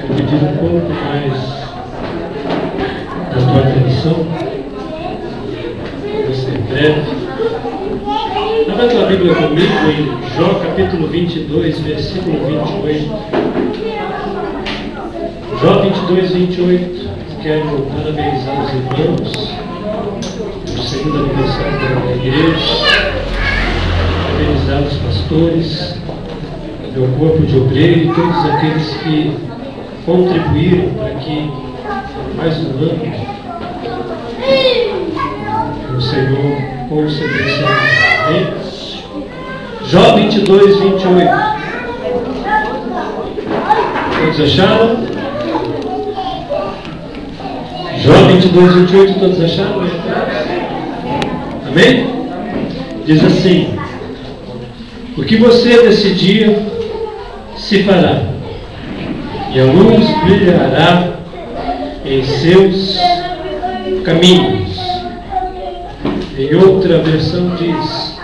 Vou pedir um pouco mais da tua atenção. Vou ser breve. Abra tua Bíblia comigo em Jó capítulo 22, versículo 28. Jó 22, 28. Quero parabenizar os irmãos no segundo aniversário da igreja, parabenizar os pastores, meu corpo de obreiro e todos aqueles que contribuíram para que mais um ano o Senhor concedesse a nós. Jó 22, 28. Todos acharam? Jó 22, 28, todos acharam? Amém? Diz assim: o que você decidir se fará, e a luz brilhará em seus caminhos. Em outra versão diz: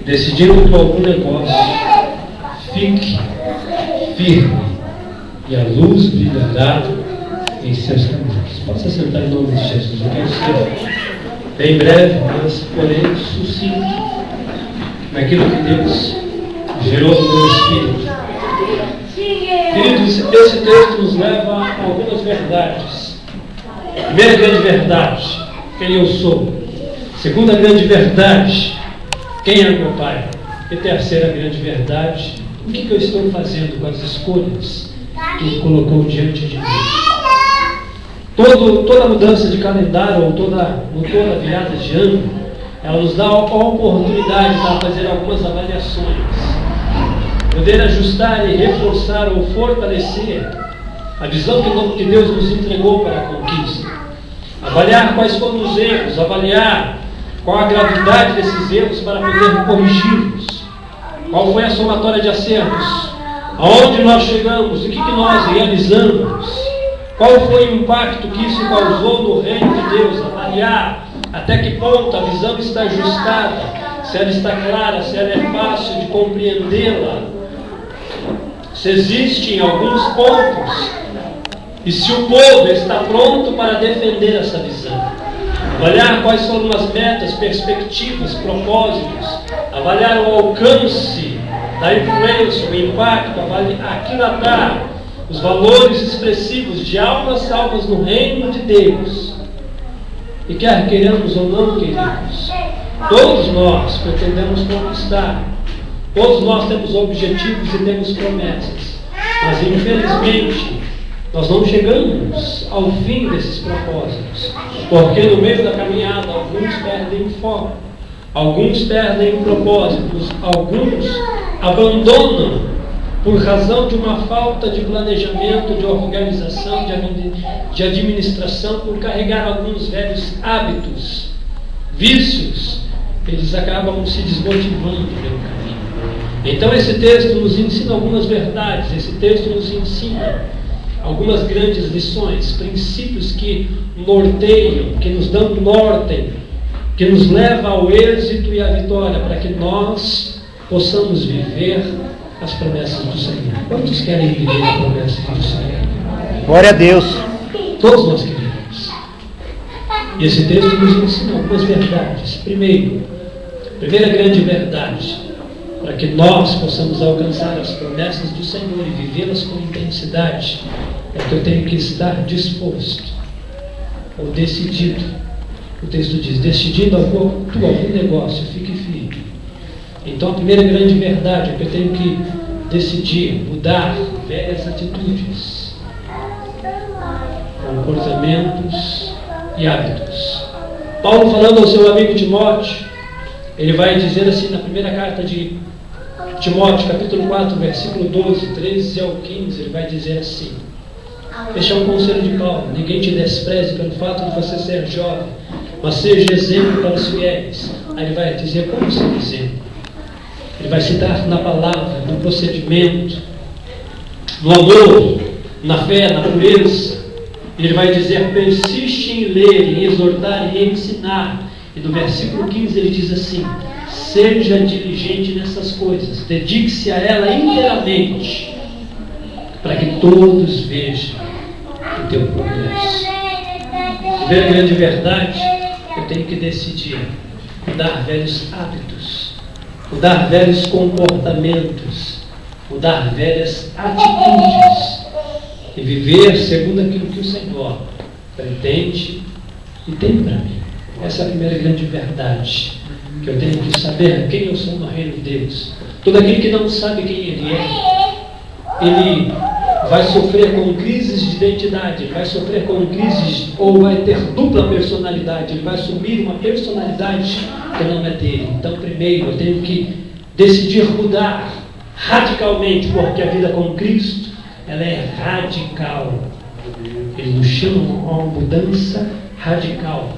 decidindo algum negócio, fique firme, e a luz brilhará em seus caminhos. Pode se sentar em nome de Jesus. Eu quero ser bem breve, mas porém sucinto naquilo que Deus gerou no meu espírito. Queridos, esse texto nos leva a algumas verdades. Primeira grande verdade: quem eu sou. Segunda grande verdade: quem é meu Pai. E terceira grande verdade: o que eu estou fazendo com as escolhas que Ele colocou diante de mim. Toda mudança de calendário ou toda virada de ano, ela nos dá a oportunidade para fazer algumas avaliações, poder ajustar e reforçar ou fortalecer a visão que Deus nos entregou para a conquista, avaliar quais foram os erros, avaliar qual a gravidade desses erros para poder corrigi-los, qual foi a somatória de acertos, aonde nós chegamos, o que nós realizamos, qual foi o impacto que isso causou no reino de Deus, avaliar até que ponto a visão está ajustada, se ela está clara, se ela é fácil de compreendê-la, se existem alguns pontos e se o povo está pronto para defender essa visão. Avaliar quais foram as metas, perspectivas, propósitos, avaliar o alcance da influência, o impacto, aquilatar os valores expressivos de almas salvas no reino de Deus. E quer queiramos ou não queiramos, todos nós pretendemos conquistar, todos nós temos objetivos e temos promessas, mas infelizmente nós não chegamos ao fim desses propósitos, porque no meio da caminhada alguns perdem o foco, alguns perdem o propósito, alguns abandonam por razão de uma falta de planejamento, de organização, de administração, por carregar alguns velhos hábitos, vícios, eles acabam se desmotivando pelo caminho. Então esse texto nos ensina algumas verdades, esse texto nos ensina algumas grandes lições, princípios que norteiam, que nos dão norte, que nos leva ao êxito e à vitória, para que nós possamos viver as promessas do Senhor. Quantos querem viver a promessa do Senhor? Glória a Deus. Todos nós queremos. E esse texto nos ensina algumas verdades. Primeira grande verdade, para que nós possamos alcançar as promessas do Senhor e vivê-las com intensidade, é que eu tenho que estar disposto ou decidido. O texto diz: decidindo algum negócio, fique firme. Então a primeira grande verdade é que eu tenho que decidir mudar velhas atitudes, comportamentos e hábitos. Paulo, falando ao seu amigo Timóteo, ele vai dizer assim na primeira carta de Timóteo, capítulo 4, versículo 12, 13 ao 15, ele vai dizer assim: este é um conselho de Paulo: ninguém te despreze pelo fato de você ser jovem, mas seja exemplo para os fiéis. Aí ele vai dizer como ser exemplo. Ele vai citar na palavra, no procedimento, no amor, na fé, na pureza. Ele vai dizer: persiste em ler, em exortar e em ensinar. E no versículo 15 ele diz assim: seja diligente nessas coisas, dedique-se a ela inteiramente. para que todos vejam o teu progresso. Ver a grande verdade, eu tenho que decidir mudar velhos hábitos, mudar velhos comportamentos, mudar velhas atitudes e viver segundo aquilo que o Senhor pretende e tem para mim. Essa é a primeira grande verdade, que eu tenho que saber quem eu sou no reino de Deus. Todo aquele que não sabe quem ele é, ele vai sofrer com crises de identidade, ele vai sofrer com crises, ou vai ter dupla personalidade, ele vai assumir uma personalidade que não é dele. Então, primeiro, eu tenho que decidir mudar radicalmente, porque a vida com Cristo, ela é radical. Ele nos chama a uma mudança radical.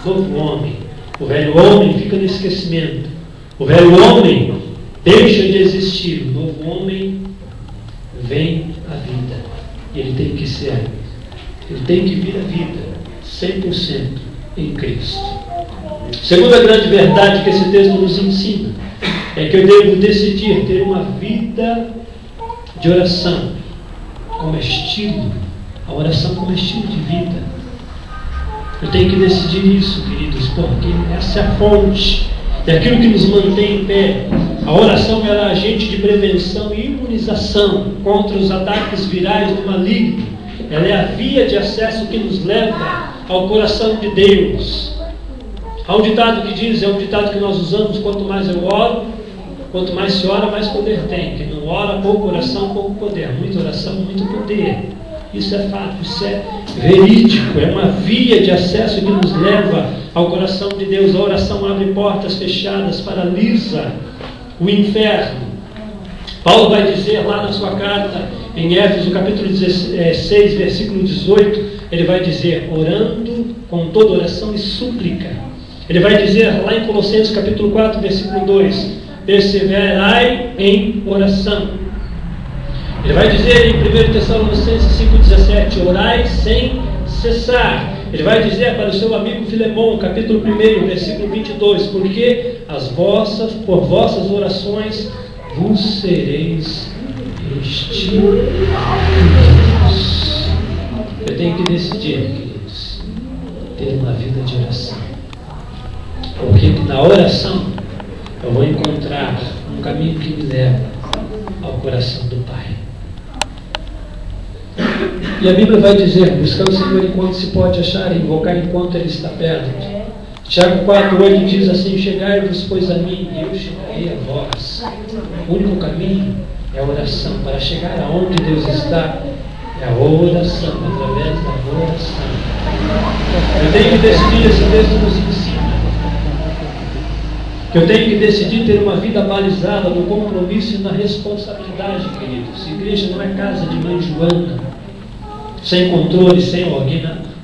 Novo homem. O velho homem fica no esquecimento. O velho homem deixa de existir. O novo homem vem à vida. E ele tem que ser, ele tem que vir à vida 100% em Cristo. Segunda grande verdade que esse texto nos ensina é que eu devo decidir ter uma vida de oração como estilo, a oração como estilo de vida. Eu tenho que decidir isso, queridos, porque essa é a fonte daquilo que nos mantém em pé. A oração é agente de prevenção e imunização contra os ataques virais do maligno. Ela é a via de acesso que nos leva ao coração de Deus. Há um ditado que diz, é um ditado que nós usamos: quanto mais eu oro, quanto mais se ora, mais poder tem. Quem não ora, pouco oração, pouco poder. Muita oração, muito poder. Isso é fato, isso é verídico, é uma via de acesso que nos leva ao coração de Deus. A oração abre portas fechadas, paralisa o inferno. Paulo vai dizer lá na sua carta, em Éfeso, capítulo 16, versículo 18, ele vai dizer, orando com toda oração e súplica. Ele vai dizer lá em Colossenses, capítulo 4, versículo 2, perseverai em oração. Ele vai dizer em 1 Tessalonicenses 5,17, orai sem cessar. Ele vai dizer para o seu amigo Filemão, capítulo 1, versículo 22, porque por vossas orações vos sereis restituídos. Eu tenho que decidir, queridos, ter uma vida de oração. Porque na oração eu vou encontrar um caminho que me leva ao coração do Pai. E a Bíblia vai dizer, buscar o Senhor enquanto se pode achar, invocar enquanto Ele está perto. Tiago 4,8 diz assim, chegai-vos, pois, a mim, e eu chegarei a vós. O único caminho é a oração. Para chegar aonde Deus está, é a oração, através da oração. Eu tenho que decidir, esse texto nos ensina, que eu tenho que decidir ter uma vida balizada no compromisso e na responsabilidade, queridos. Igreja não é casa de mãe Joana, sem controle, sem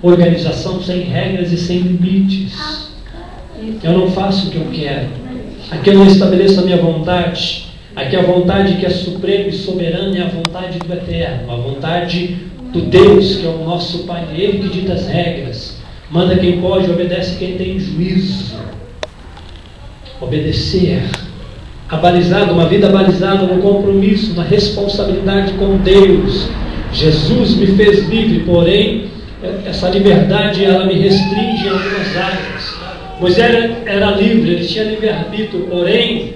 organização, sem regras e sem limites. Eu não faço o que eu quero. Aqui eu não estabeleço a minha vontade. Aqui a vontade que é suprema e soberana é a vontade do Eterno, a vontade do Deus, que é o nosso Pai. Ele que dita as regras. Manda quem pode, obedece quem tem juízo. Obedecer. Uma vida balizada no compromisso, na responsabilidade com Deus. Jesus me fez livre, porém, essa liberdade ela me restringe em algumas áreas. Moisés era livre, ele tinha livre-arbítrio, porém,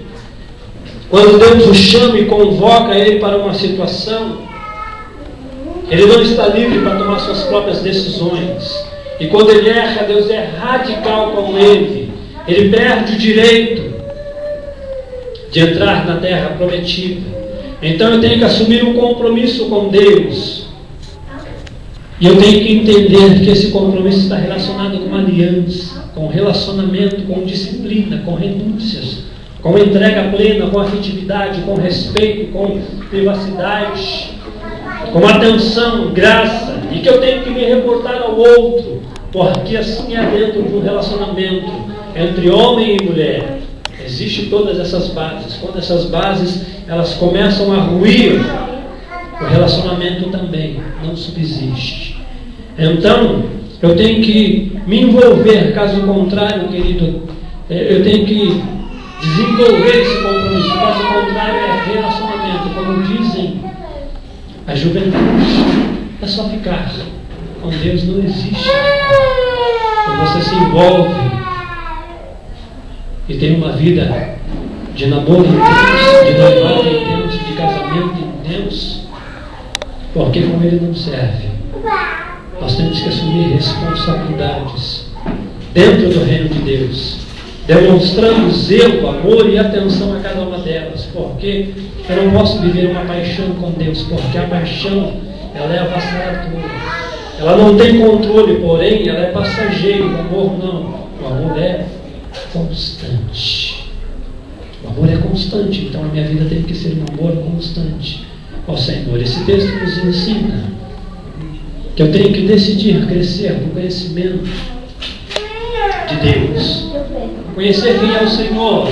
quando Deus o chama e convoca ele para uma situação, ele não está livre para tomar suas próprias decisões. E quando ele erra, Deus é radical com ele. Ele perde o direito de entrar na terra prometida. Então eu tenho que assumir um compromisso com Deus. E eu tenho que entender que esse compromisso está relacionado com aliança, com relacionamento, com disciplina, com renúncias, com entrega plena, com afetividade, com respeito, com privacidade, com atenção, graça. E que eu tenho que me reportar ao outro, porque assim é dentro de um relacionamento entre homem e mulher. Existem todas essas bases. Quando essas bases elas começam a ruir, o relacionamento também não subsiste. Então, eu tenho que me envolver, caso contrário, querido, eu tenho que desenvolver esse compromisso. Caso contrário, é relacionamento. Como dizem A juventude é só ficar. Com Deus não existe. Quando você se envolve e tem uma vida de namoro em Deus, de noivado em Deus, de casamento em Deus, porque como Ele não serve, nós temos que assumir responsabilidades dentro do reino de Deus, demonstrando zelo, amor e atenção a cada uma delas, porque eu não posso viver uma paixão com Deus, porque a paixão, ela é avassaladora, ela não tem controle, porém ela é passageira. O amor não, o amor é constante. O amor é constante, então a minha vida tem que ser um amor constante ao Senhor. Esse texto nos ensina que eu tenho que decidir crescer no conhecimento de Deus, conhecer quem é o Senhor,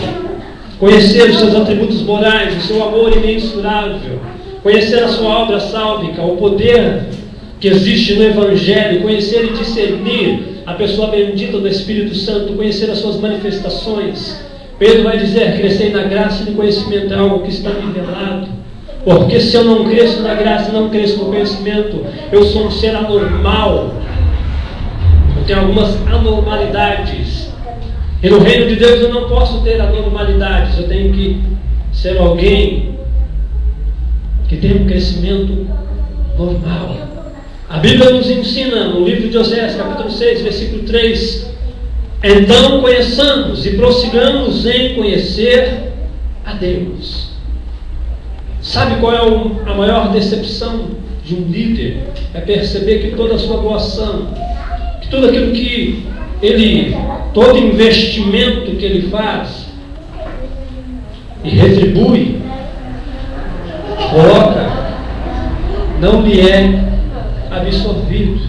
conhecer os seus atributos morais, o seu amor imensurável, conhecer a sua obra sálvica, o poder que existe no Evangelho, conhecer e discernir a pessoa bendita do Espírito Santo, conhecer as suas manifestações. Pedro vai dizer: crescer na graça e no conhecimento é algo que está nivelado. Porque se eu não cresço na graça e não cresço no conhecimento, eu sou um ser anormal. Eu tenho algumas anormalidades. E no reino de Deus eu não posso ter anormalidades. Eu tenho que ser alguém que tem um crescimento normal. A Bíblia nos ensina no livro de Oséias, capítulo 6, versículo 3: então conheçamos e prossigamos em conhecer a Deus. Sabe qual é a maior decepção de um líder? É perceber que toda a sua doação, que tudo aquilo que todo investimento que ele faz e retribui, coloca, não lhe é absorvido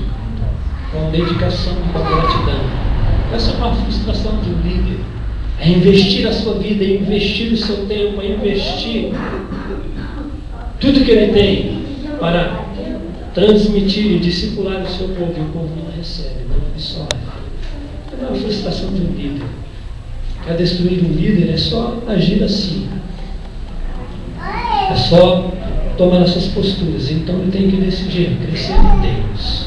com dedicação e com gratidão. Essa é uma frustração de um líder. É investir a sua vida, é investir o seu tempo, é investir tudo que ele tem para transmitir e discipular o seu povo, e o povo não recebe, não absorve. É uma frustração de um líder. Para destruir um líder é só agir assim. É só tomar as suas posturas. Então ele tem que decidir crescer em Deus,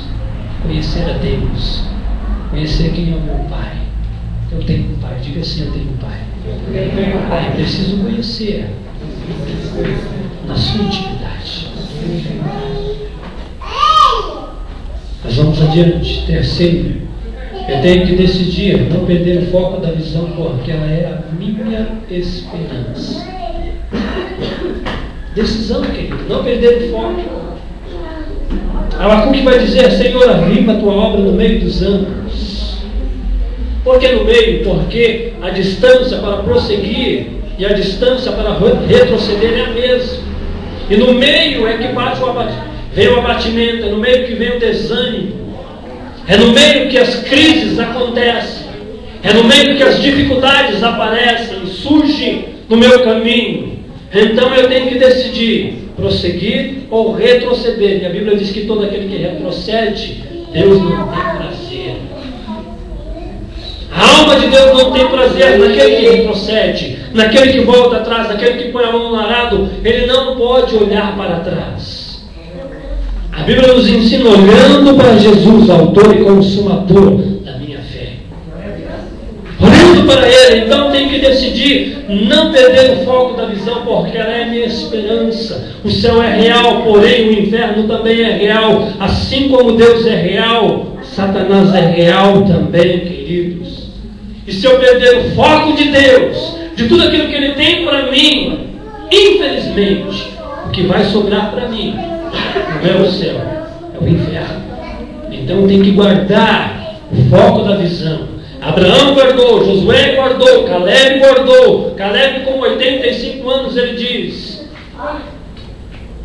conhecer a Deus, conhecer quem é o meu Pai. Eu tenho um Pai. Diga assim: eu tenho um Pai. Eu preciso conhecer na sua intimidade. Mas vamos adiante. Terceiro, eu tenho que decidir não perder o foco da visão, porque ela é a minha esperança. Decisão, querido, não perder o foco. Abacuque vai dizer: Senhor, aviva a tua obra no meio dos anos. Por que no meio? Porque a distância para prosseguir e a distância para retroceder é a mesma. E no meio é que vem o abatimento, é no meio que vem o desânimo, é no meio que as crises acontecem, é no meio que as dificuldades aparecem, surgem no meu caminho. Então eu tenho que decidir prosseguir ou retroceder. E a Bíblia diz que todo aquele que retrocede, Deus não tem prazer. A alma de Deus não tem prazer naquele que retrocede, naquele que volta atrás, naquele que põe a mão no arado. Ele não pode olhar para trás. A Bíblia nos ensina olhando para Jesus, autor e consumador da minha fé. Olhando para Ele, então tem que decidir não perder o foco da visão, porque ela é a minha esperança. O céu é real, porém o inferno também é real. Assim como Deus é real, Satanás é real também, queridos. E se eu perder o foco de Deus, de tudo aquilo que Ele tem para mim, infelizmente, o que vai sobrar para mim não é o céu, é o inferno. Então tem que guardar o foco da visão. Abraão guardou, Josué guardou, Caleb guardou. Caleb, com 85 anos, ele diz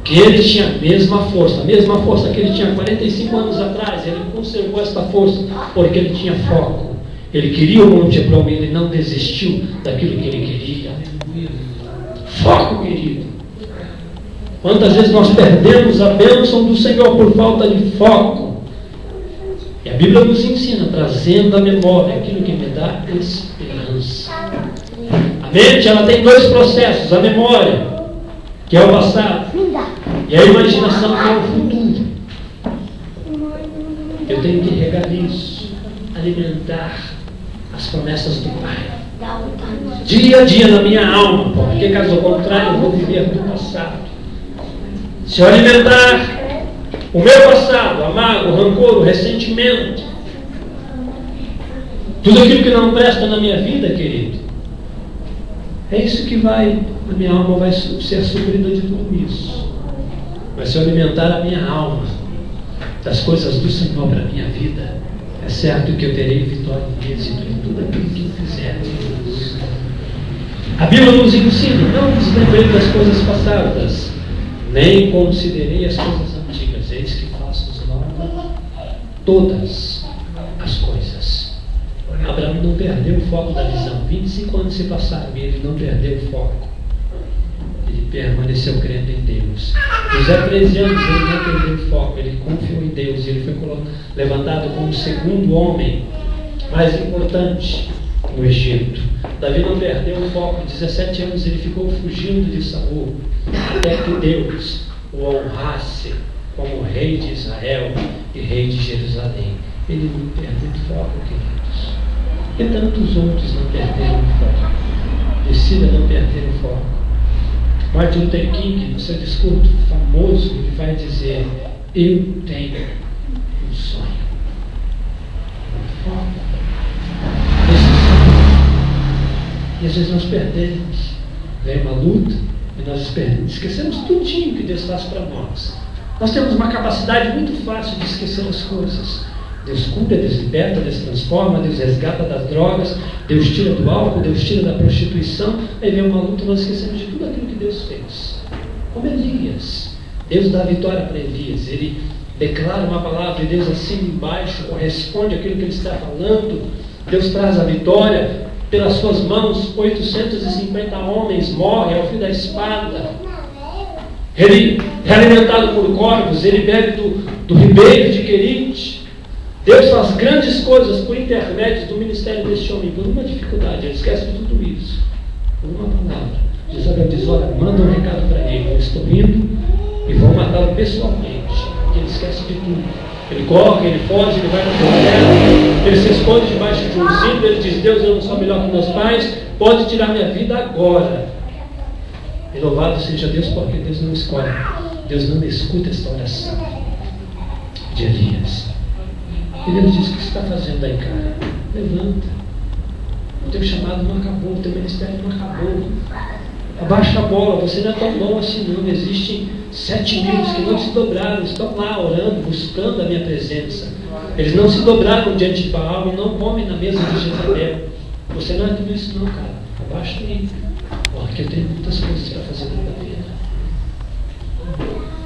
que ele tinha a mesma força que ele tinha 45 anos atrás. Ele conservou esta força porque ele tinha foco. Ele queria o Monte Hebron, ele não desistiu daquilo que ele queria. Foco, querido. Quantas vezes nós perdemos a bênção do Senhor por falta de foco? E a Bíblia nos ensina, trazendo à memória aquilo que me dá esperança. A mente, ela tem dois processos: a memória, que é o passado, E a imaginação é o futuro. Eu tenho que regar isso, alimentar as promessas do Pai. Dia a dia na minha alma, porque caso contrário eu vou viver do passado. Se eu alimentar o meu passado, a mágoa, o rancor, o ressentimento, tudo aquilo que não presta na minha vida, querido, é isso que a minha alma vai ser suprida de tudo isso. Mas se eu alimentar a minha alma das coisas do Senhor para a minha vida, é certo que eu terei vitória e êxito em tudo aquilo que eu fizer. A Bíblia nos ensina: não vos lembrei das coisas passadas, nem considerei as coisas antigas. Eis que faço novas todas as coisas. Abraão não perdeu o foco da visão. 25 anos se passaram e ele não perdeu o foco. Ele permaneceu crendo em Deus. José, 13 anos, ele não perdeu o foco. Ele confiou em Deus. Ele foi levantado como o segundo homem mais importante no Egito. Davi não perdeu o foco. 17 anos ele ficou fugindo de Saul, até que Deus o honrasse como rei de Israel e rei de Jerusalém. Ele não perdeu o foco, queridos. E tantos outros não perderam o foco. Decida não perder o foco. Martin Luther King, no seu discurso famoso, ele vai dizer: eu tenho um sonho. Um foco. E às vezes nós perdemos. Vem uma luta e nós esquecemos tudinho que Deus faz para nós. Nós temos uma capacidade muito fácil de esquecer as coisas. Deus cura, Deus liberta, Deus transforma, Deus resgata das drogas, Deus tira do álcool, Deus tira da prostituição. Aí vem uma luta e nós esquecemos de tudo aquilo que Deus fez. Como Elias. Deus dá vitória para Elias. Ele declara uma palavra e Deus assina embaixo, corresponde àquilo que ele está falando. Deus traz a vitória. Pelas suas mãos, 850 homens morrem ao fio da espada. Ele é alimentado por corvos, ele bebe do ribeiro de Querite. Deus faz grandes coisas por intermédio do ministério deste homem. Por uma dificuldade, ele esquece de tudo isso. Por uma palavra. Jezabel diz: olha, manda um recado para ele. Eu estou indo e vou matá-lo pessoalmente. E ele esquece de tudo. Ele corre, ele foge, ele vai no deserto, ele se esconde debaixo de um zimbro, ele diz: Deus, eu não sou melhor que meus pais, pode tirar minha vida agora. E louvado seja Deus, porque Deus não escolhe, Deus não escuta esta oração de Elias. E Deus diz: o que você está fazendo aí, cara? Levanta. O teu chamado não acabou, o teu ministério não acabou. Abaixa a bola, você não é tão bom assim não. Existem 7.000 que não se dobraram, estão lá orando, buscando a minha presença. Eles não se dobraram diante de Baal e não comem na mesa de Jezabel. Você não é tudo isso não, cara. Abaixa aí, porque eu tenho muitas coisas para fazer na minha vida.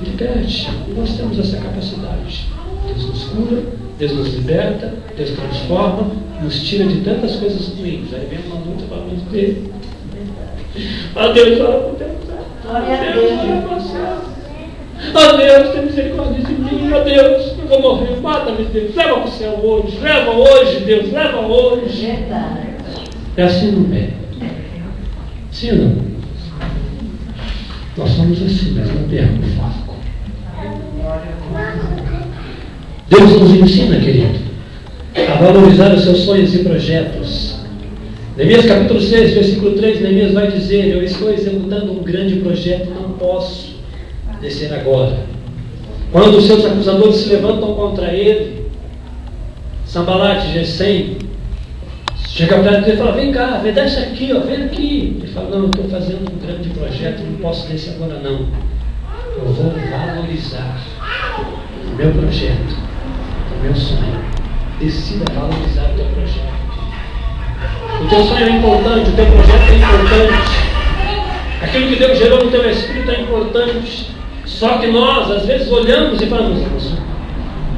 Liberte, nós temos essa capacidade. Deus nos cura, Deus nos liberta, Deus transforma, nos tira de tantas coisas ruins. Aí vem uma luta para nos ter. Ah, Deus, ora por Deus. Ah, Deus, tem misericórdia de mim. Ah, Deus, eu vou morrer. Mata-me, Deus. Leva para o céu hoje. Leva hoje, Deus. Leva hoje. É assim, não é? Sim ou não? Nós somos assim, mas não perca o foco. Deus nos ensina, querido, a valorizar os seus sonhos e projetos. Neemias capítulo 6, versículo 3, Neemias vai dizer: eu estou executando um grande projeto, não posso descer agora. Quando os seus acusadores se levantam contra ele, Sambalat, Gesem, chega para ele e fala: vem cá, vem dar isso aqui, ó, vem aqui. Ele fala: não, eu estou fazendo um grande projeto, não posso descer agora não. Eu vou valorizar o meu projeto, o meu sonho. Decida valorizar o teu projeto. O teu sonho é importante, o teu projeto é importante. Aquilo que Deus gerou no teu espírito é importante. Só que nós, às vezes, olhamos e falamos: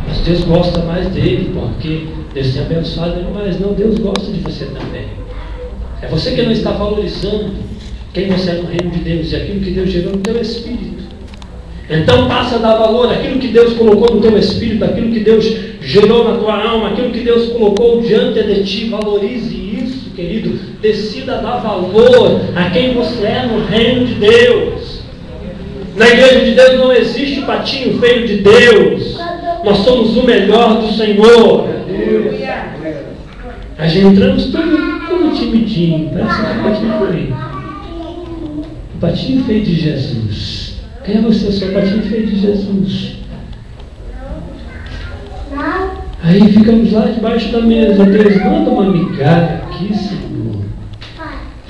mas Deus gosta mais dele, porque Deus tem abençoado ele mais. Não, Deus gosta de você também. É você que não está valorizando quem você é no reino de Deus e aquilo que Deus gerou no teu espírito. Então passa a dar valor àquilo que Deus colocou no teu espírito, aquilo que Deus gerou na tua alma, aquilo que Deus colocou diante de ti. Valorize isso, querido. Decida dar valor a quem você é no reino de Deus. Na igreja de Deus não existe patinho feio de Deus. Nós somos o melhor do Senhor. Nós entramos todo timidinho, parece um patinho feio. O patinho feio de Jesus. Quem é você? Eu sou o patinho feio de Jesus. Aí ficamos lá debaixo da mesa. Deus, manda uma migalha aqui, Senhor.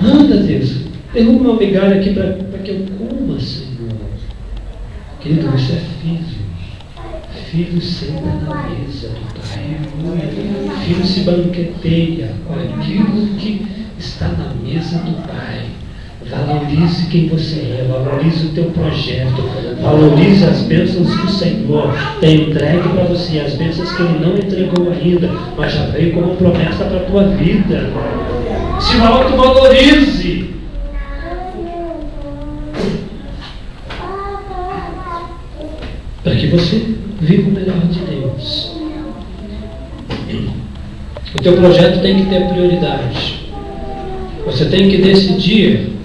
Manda, Deus. Derruba uma migalha aqui para que eu coma, Senhor. Querido, você é filho. Filho senta na mesa do Pai. Filho se banqueteia com aquilo que está na mesa do Pai. Valorize quem você é, valorize o teu projeto, valorize as bênçãos que o Senhor tem entregue para você, as bênçãos que Ele não entregou ainda, mas já veio como promessa para a tua vida. Se autovalorize. Para que você viva o melhor de Deus. O teu projeto tem que ter prioridade. Você tem que decidir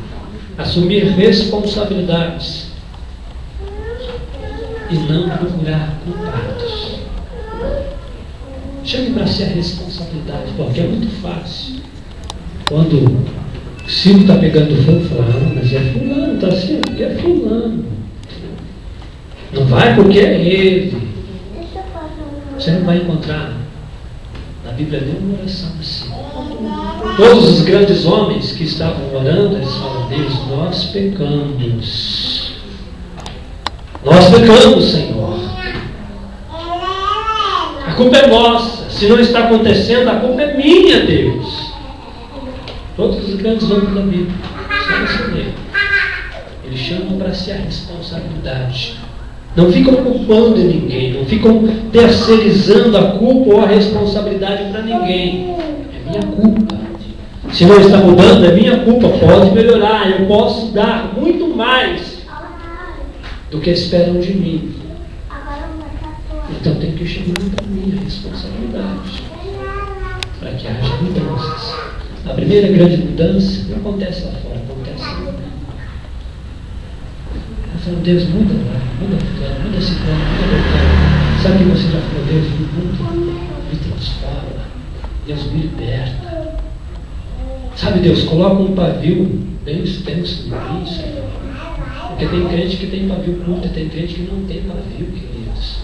assumir responsabilidades e não procurar culpados. Chame para si a responsabilidade, porque é muito fácil. Quando o Ciro está pegando fogo, fala, mas é fulano, está assim, porque é fulano. Não vai porque é ele. Você não vai encontrar na Bíblia nenhuma oração assim. Todos os grandes homens que estavam orando, eles falam, Deus, nós pecamos. Nós pecamos, Senhor. A culpa é nossa. Se não está acontecendo, a culpa é minha, Deus. Todos os grandes homens da Bíblia, só você ler. Eles chamam para si a responsabilidade. Não ficam culpando ninguém, não ficam terceirizando a culpa ou a responsabilidade para ninguém. É minha culpa. Se não está mudando, é minha culpa. Pode melhorar, eu posso dar muito mais do que esperam de mim. Então tem que chamar para mim a responsabilidade, para que haja mudanças. A primeira grande mudança não acontece lá fora, acontece lá dentro. Ela falou, Deus, muda lá, muda fulano, muda esse plano, muda meu. Sabe que você já falou, Deus, me muda, me transforma, Deus me liberta. Sabe, Deus, coloca um pavio bem extenso em mim, Senhor. Porque tem crente que tem pavio curto e tem crente que não tem pavio, queridos.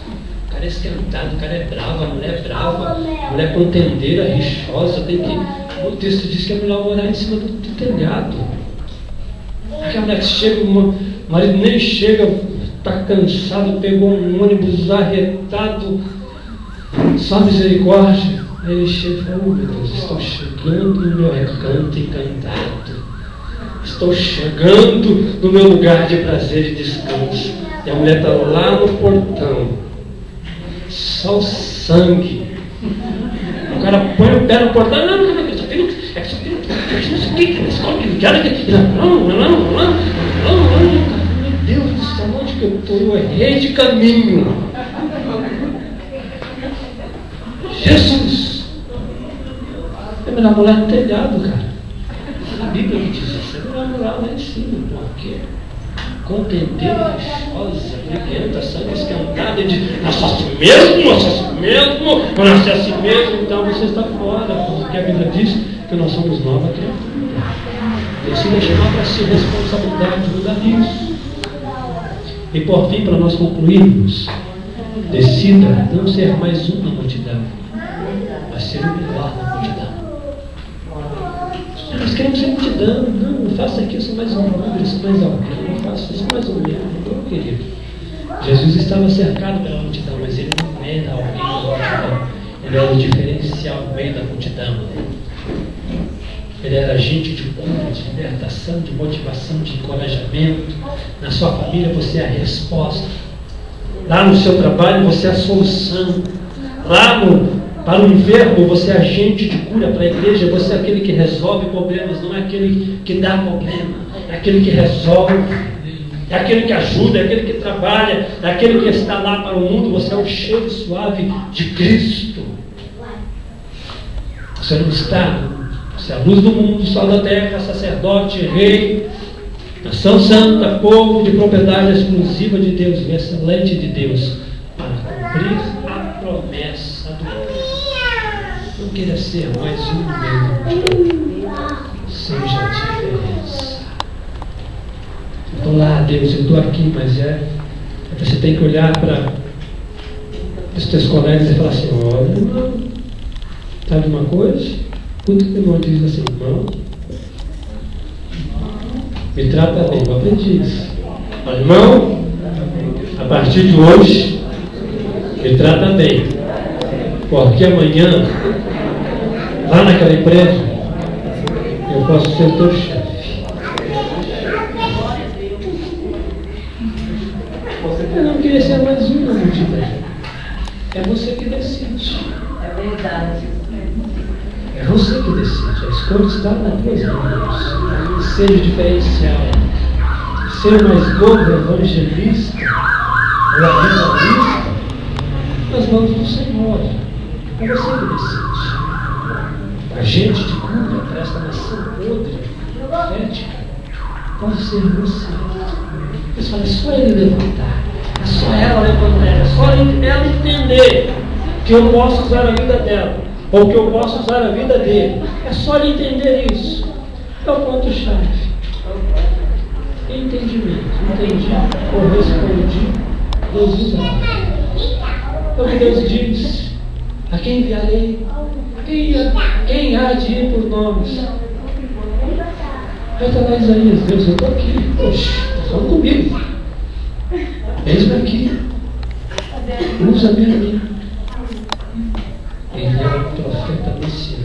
O cara é esquentado, o cara é bravo, a mulher é brava, a mulher é contendeira, rixosa, tem que... O texto diz que a mulher morar em cima do telhado. Aquela mulher que chega, o marido nem chega, está cansado, pegou um ônibus arretado, só misericórdia. Aí ele chega e fala, oh meu Deus, estou chegando no meu recanto encantado. Estou chegando no meu lugar de prazer e descanso. E a mulher está lá no portão. Só o sangue. O cara põe o pé no portão. Não, só tem não sei o que, escola que meu Deus do céu, onde que eu estou? Eu errei de caminho. Jesus! É melhor morar no telhado, cara. A Bíblia me diz isso. É melhor morar lá em cima. Por quê? Contendeira, rixosa, briguenta, sangue esquentado, e diz, nasce assim mesmo, eu nasci assim mesmo, então você está fora, porque a Bíblia diz que nós somos nova criatura. Decida chamar para si responsabilidade de mudar isso. E por fim, para nós concluirmos, decida não ser mais um na multidão, mas ser o melhor na multidão. Nós queremos ser multidão, não faça aqui, eu sou mais um número, eu sou mais alguém, eu faço isso mais ou menos, não, querido. Jesus estava cercado pela multidão, mas ele não era alguém da multidão, ele era o diferencial no meio da multidão. Ele era agente de cura, de libertação, de motivação, de encorajamento. Na sua família você é a resposta. Lá no seu trabalho você é a solução. Lá para o enfermo você é agente de cura. Para a igreja você é aquele que resolve problemas, não é aquele que dá problema, é aquele que resolve, é aquele que ajuda, é aquele que trabalha, é aquele que está lá para o mundo. Você é o cheiro suave de Cristo. Você não está, você é a luz do mundo, sol da terra, sacerdote, rei. Nação santa, povo de propriedade exclusiva de Deus, excelente de Deus, para cumprir a promessa do Pai. Não queira ser mais um mesmo. Seja a diferença. Eu estou lá, Deus, eu estou aqui, mas você tem que olhar para os teus colegas e falar assim: olha, irmão, sabe uma coisa? Escuta o que o irmão diz assim: irmão, me trata bem, eu aprendi isso. Olha, irmão, a partir de hoje, me trata bem, porque amanhã, lá naquela empresa, eu posso ser teu chefe. Eu não queria ser mais um na multidão. É você que decide. É verdade. É você que decide. A escolha está nas tuas mãos. Seja diferencial. Ser o mais novo evangelista ou evangelista nas mãos do Senhor. É você que decide. Agente de cura para esta nação podre, profética, pode ser você. Deus fala: é só ele levantar. É só ela levantar. É só ela entender que eu posso usar a vida dela, ou que eu posso usar a vida dele. É só ele entender isso. É o ponto-chave. Entendimento. Entendi. Ou respondi. Deus usa. É o que Deus diz: a quem enviarei? Quem há de ir por nós? Aí está lá Isaías: Deus, eu estou aqui. Poxa, está falando comigo. Eis-me aqui. Usa-me a mim. Ele é o profeta messiânico.